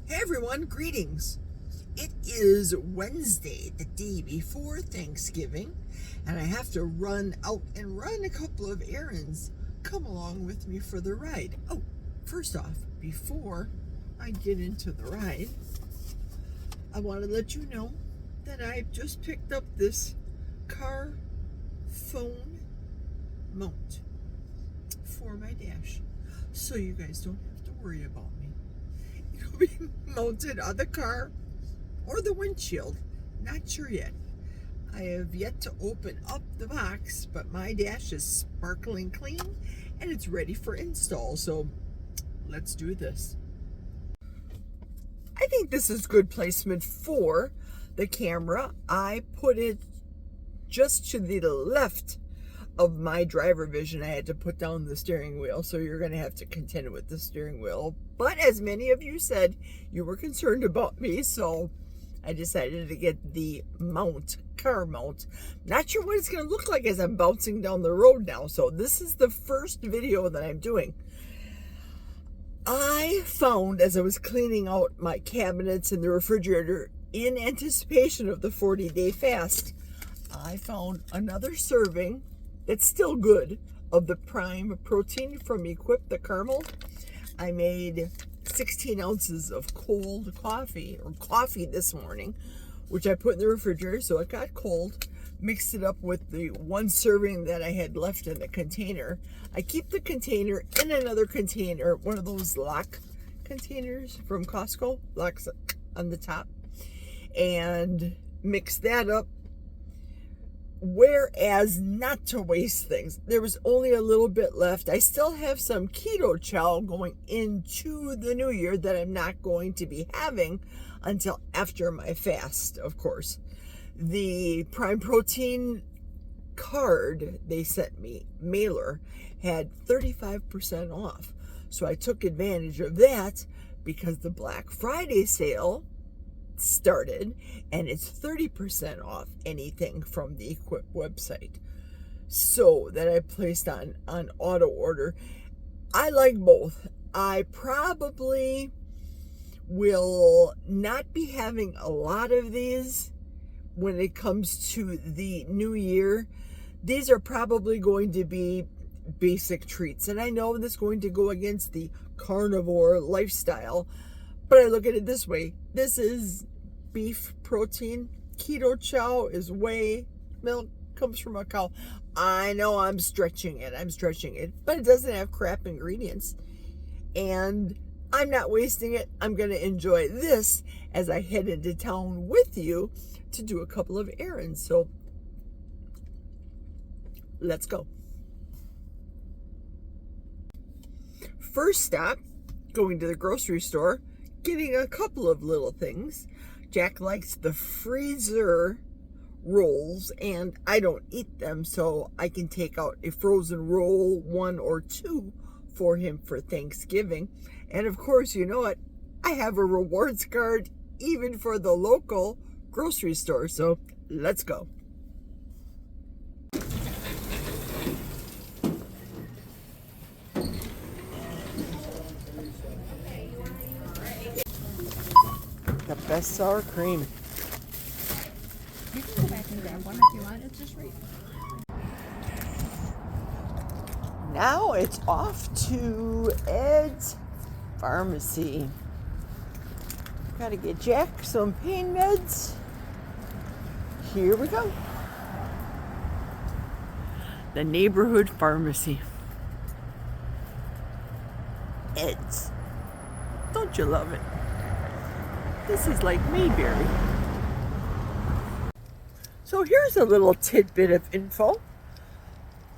Hey everyone, greetings. It is Wednesday, the day before Thanksgiving, and I have to run out and run a couple of errands. Come along with me for the ride. Oh, first off, before I get into the ride, I want to let you know that I've just picked up this car phone mount for my dash, so you guys don't have to worry about me. It'll be mounted on the car or the windshield. Not sure yet. I have yet to open up the box, but my dash is sparkling clean and it's ready for install. So let's do this. I think this is good placement for the camera. I put it just to the left of my driver vision. I had to put down the steering wheel, so you're going to have to contend with the steering wheel. But as many of you said, you were concerned about me, so I decided to get the car mount. Not sure what it's going to look like as I'm bouncing down the road now. So this is the first video that I'm doing. I found, as I was cleaning out my cabinets and the refrigerator in anticipation of the 40-day fast, I found another serving that's still good of the prime protein from Equip, the caramel. I made 16 ounces of cold coffee this morning, which I put in the refrigerator so it got cold. Mixed it up with the one serving that I had left in the container. I keep the container in another container, one of those lock containers from Costco, locks on the top, and mix that up. Whereas not to waste things, there was only a little bit left. I still have some keto chow going into the new year that I'm not going to be having until after my fast, of course. The Prime Protein card they sent me, mailer, had 35% off. So I took advantage of that because the Black Friday sale started and it's 30% off anything from the Equip website, so that I placed on auto order. I like both. I probably will not be having a lot of these when it comes to the new year. These are probably going to be basic treats, and I know this is going to go against the carnivore lifestyle, but I look at it this way. This is beef protein. Keto chow is whey. Milk comes from a cow. I know I'm stretching it, but it doesn't have crap ingredients. And I'm not wasting it. I'm going to enjoy this as I head into town with you to do a couple of errands. So let's go. First stop, going to the grocery store, getting a couple of little things. Jack likes the freezer rolls, and I don't eat them, so I can take out a frozen roll, 1 or 2, for him for Thanksgiving. And of course, you know what? I have a rewards card even for the local grocery store, so let's go. The best sour cream. You can go back and grab one if you want. It's just right. Now it's off to Ed's Pharmacy. Gotta get Jack some pain meds. Here we go. The neighborhood pharmacy. Ed's. Don't you love it? This is like Mayberry. So here's a little tidbit of info.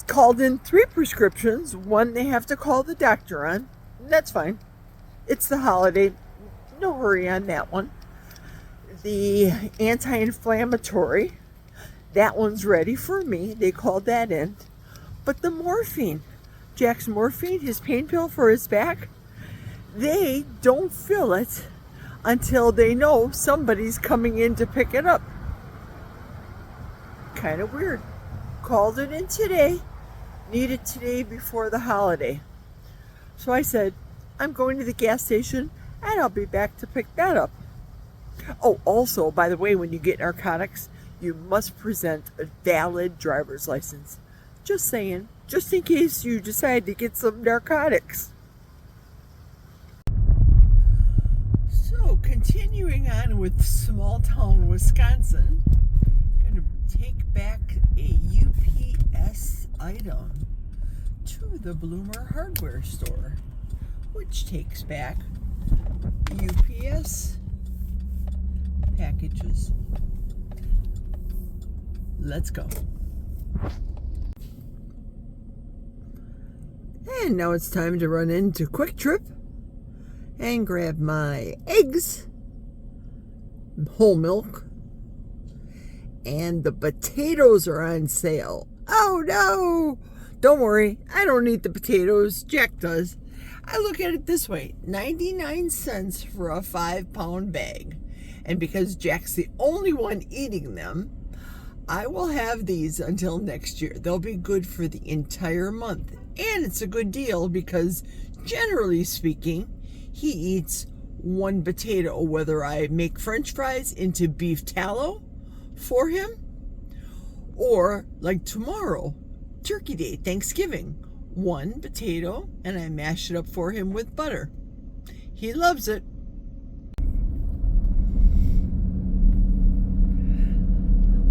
Called in 3 prescriptions. 1 they have to call the doctor on. That's fine. It's the holiday. No hurry on that one. The anti-inflammatory, that one's ready for me. They called that in. But the morphine, Jack's morphine, his pain pill for his back, they don't fill it until they know somebody's coming in to pick it up. Kind of weird. Called it in today. Need it today before the holiday. So I said, I'm going to the gas station and I'll be back to pick that up. Oh, also, by the way, when you get narcotics, you must present a valid driver's license. Just saying, just in case you decide to get some narcotics. So, continuing on with small town Wisconsin, I'm going to take back a UPS item to the Bloomer hardware store, which takes back UPS packages. Let's go. And now it's time to run into Quick Trip and grab my eggs, whole milk, and the potatoes are on sale. Oh no! Don't worry, I don't eat the potatoes. Jack does. I look at it this way, 99 cents for a 5-pound bag. And because Jack's the only one eating them, I will have these until next year. They'll be good for the entire month. And it's a good deal because, generally speaking, he eats one potato, whether I make French fries into beef tallow for him, or like tomorrow, Turkey Day, Thanksgiving, one potato, and I mash it up for him with butter. He loves it.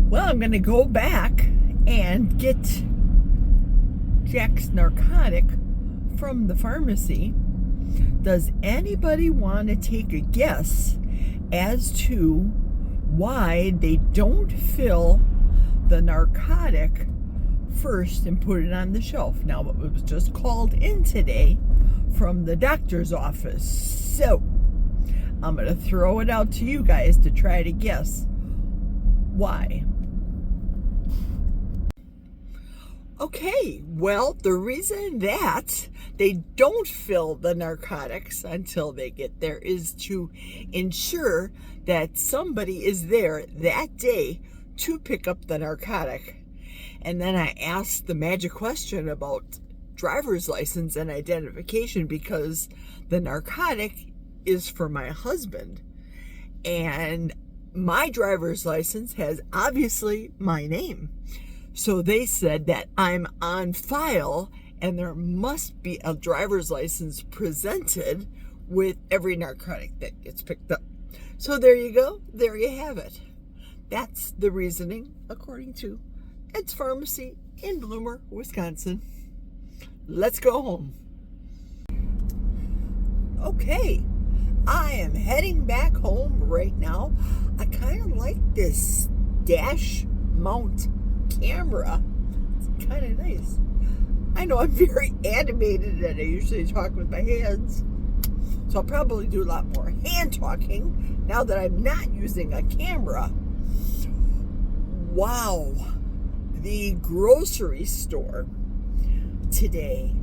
Well, I'm going to go back and get Jack's narcotic from the pharmacy. Does anybody want to take a guess as to why they don't fill the narcotic first and put it on the shelf? Now, it was just called in today from the doctor's office. So, I'm going to throw it out to you guys to try to guess why. Okay, well, the reason that they don't fill the narcotics until they get there is to ensure that somebody is there that day to pick up the narcotic. And then I asked the magic question about driver's license and identification because the narcotic is for my husband. And my driver's license has obviously my name. So they said that I'm on file and there must be a driver's license presented with every narcotic that gets picked up. So there you go. There you have it. That's the reasoning according to Ed's Pharmacy in Bloomer, Wisconsin. Let's go home. Okay, I am heading back home right now. I kind of like this dash mount camera. It's kind of nice. I know I'm very animated and I usually talk with my hands, so I'll probably do a lot more hand talking now that I'm not using a camera. Wow, the grocery store today.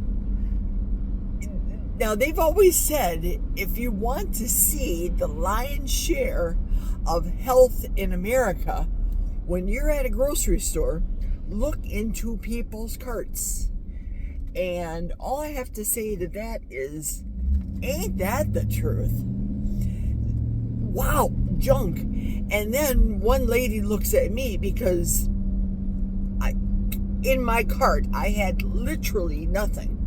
Now, they've always said if you want to see the lion's share of health in America, when you're at a grocery store, look into people's carts. And all I have to say to that is, ain't that the truth? Wow, junk. And then one lady looks at me because in my cart, I had literally nothing.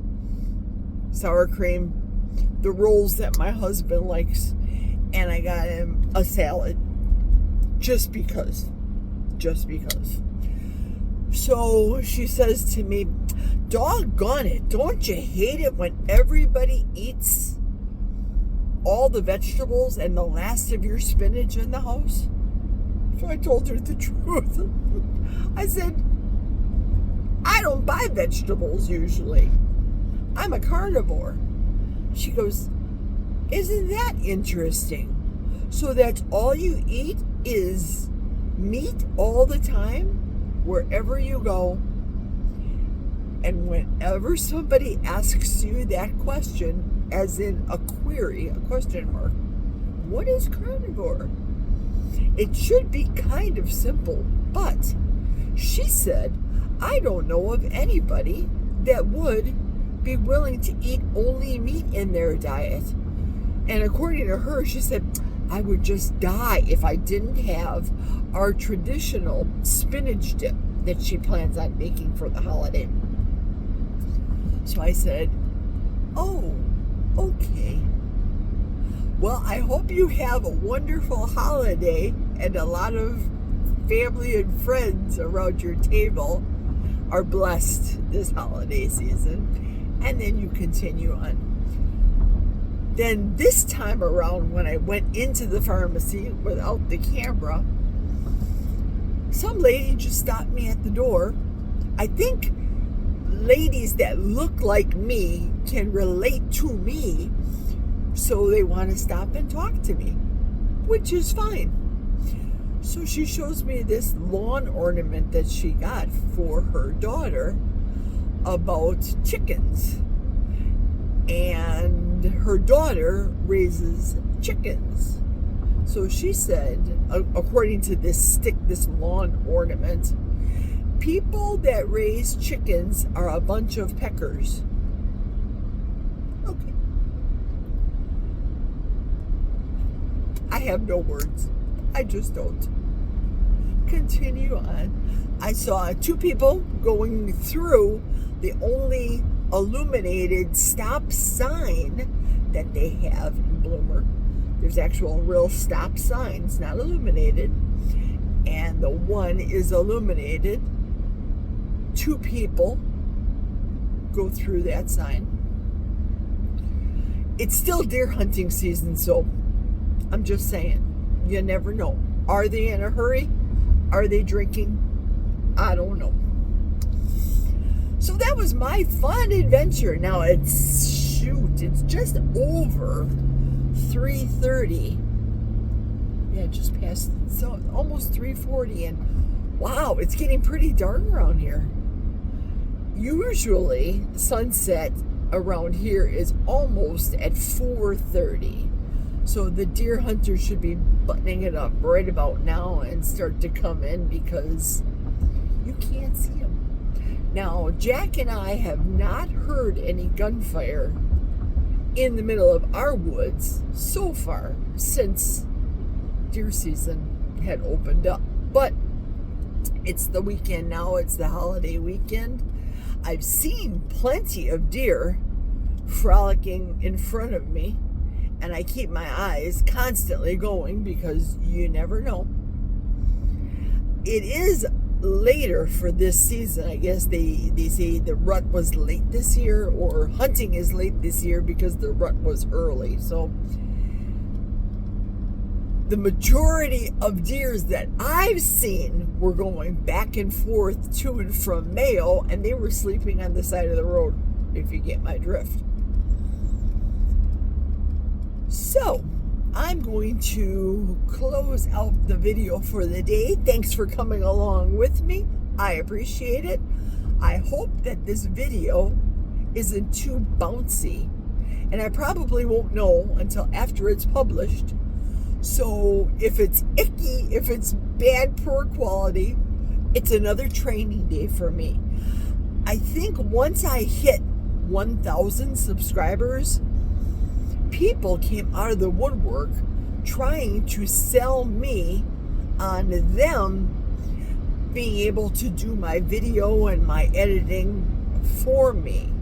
Sour cream, the rolls that my husband likes, and I got him a salad just because. So she says to me, doggone it, don't you hate it when everybody eats all the vegetables and the last of your spinach in the house? So I told her the truth. I said, I don't buy vegetables usually. I'm a carnivore. She goes, isn't that interesting? So that's all you eat is meat all the time, wherever you go. And whenever somebody asks you that question, as in a query, a question mark, what is carnivore? It should be kind of simple, but she said, I don't know of anybody that would be willing to eat only meat in their diet. And according to her, she said, I would just die if I didn't have our traditional spinach dip that she plans on making for the holiday. So I said, oh, okay. Well, I hope you have a wonderful holiday and a lot of family and friends around your table are blessed this holiday season. And then you continue on. Then this time around, when I went into the pharmacy without the camera, some lady just stopped me at the door. I think ladies that look like me can relate to me, so they want to stop and talk to me, which is fine. So she shows me this lawn ornament that she got for her daughter about chickens. And her daughter raises chickens. So she said, according to this lawn ornament, people that raise chickens are a bunch of peckers. Okay. I have no words. I just don't. Continue on. I saw two people going through the only illuminated stop sign that they have in Bloomer. There's actual real stop signs, not illuminated. And the one is illuminated. Two people go through that sign. It's still deer hunting season, so I'm just saying, you never know. Are they in a hurry? Are they drinking? I don't know. So that was my fun adventure. Now it's just over 3:30. Yeah, just past, so almost 3:40, and wow, it's getting pretty dark around here. Usually sunset around here is almost at 4:30. So the deer hunters should be buttoning it up right about now and start to come in because you can't see them. Now, Jack and I have not heard any gunfire in the middle of our woods so far since deer season had opened up. But it's the weekend now, it's the holiday weekend. I've seen plenty of deer frolicking in front of me, and I keep my eyes constantly going because you never know. It is later for this season. I guess they say the rut was late this year, or hunting is late this year because the rut was early. So the majority of deers that I've seen were going back and forth to and from Mayo, and they were sleeping on the side of the road, if you get my drift. So I'm going to close out the video for the day. Thanks for coming along with me. I appreciate it. I hope that this video isn't too bouncy, and I probably won't know until after it's published. So if it's icky, if it's bad, poor quality, it's another training day for me. I think once I hit 1,000 subscribers, people came out of the woodwork trying to sell me on them being able to do my video and my editing for me.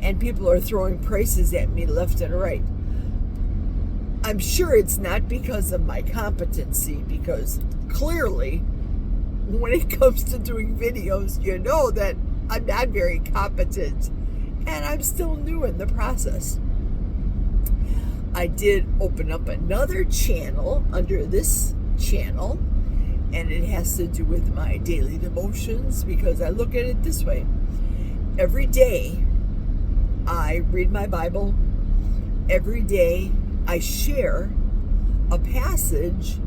And people are throwing prices at me left and right. I'm sure it's not because of my competency, because clearly when it comes to doing videos, you know that I'm not very competent and I'm still new in the process. I did open up another channel under this channel, and it has to do with my daily devotions, because I look at it this way. Every day I read my Bible. Every day I share a passage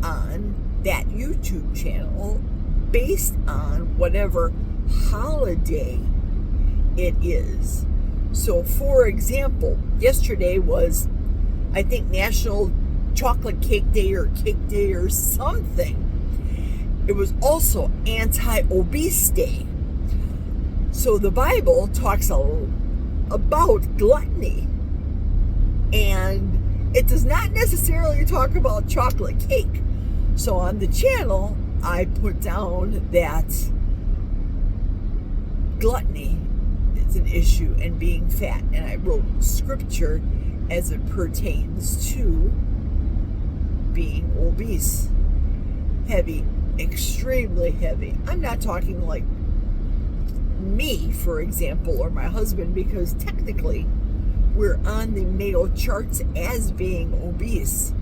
on that YouTube channel based on whatever holiday it is. So, for example, yesterday was, I think, National Chocolate Cake Day or Cake Day or something. It was also Anti-Obese Day. So the Bible talks about gluttony. And It does not necessarily talk about chocolate cake. So on the channel, I put down that gluttony is an issue and being fat. And I wrote scripture as it pertains to being obese. Heavy, extremely heavy. I'm not talking like me, for example, or my husband, because technically we're on the Mayo charts as being obese.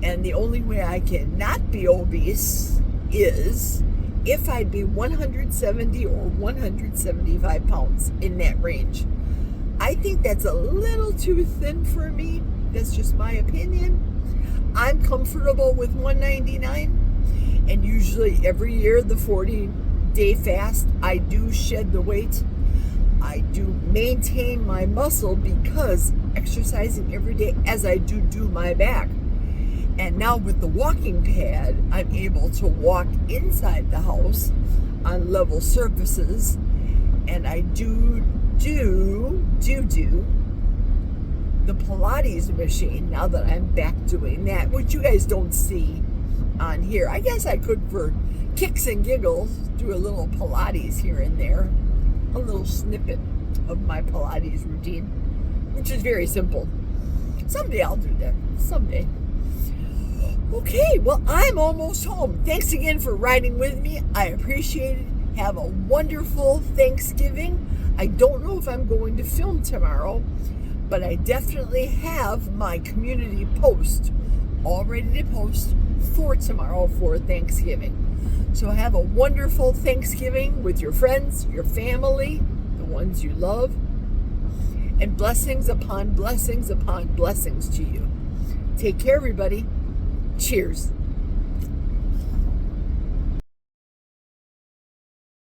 And the only way I can not be obese is if I'd be 170 or 175 pounds, in that range. I think that's a little too thin for me. That's just my opinion. I'm comfortable with 199, and usually every year, the 40-day fast, I do shed the weight. I do maintain my muscle because exercising every day, as I do my back. And now with the walking pad, I'm able to walk inside the house on level surfaces, and I do the Pilates machine now that I'm back doing that, which you guys don't see on here. I guess I could, for kicks and giggles, do a little Pilates here and there, a little snippet of my Pilates routine, which is very simple. Someday I'll do that. Someday. Okay, well, I'm almost home. Thanks again for riding with me. I appreciate it. Have a wonderful Thanksgiving. I don't know if I'm going to film tomorrow, but I definitely have my community post all ready to post for tomorrow for Thanksgiving. So have a wonderful Thanksgiving with your friends, your family, the ones you love, and blessings upon blessings upon blessings to you. Take care, everybody. Cheers.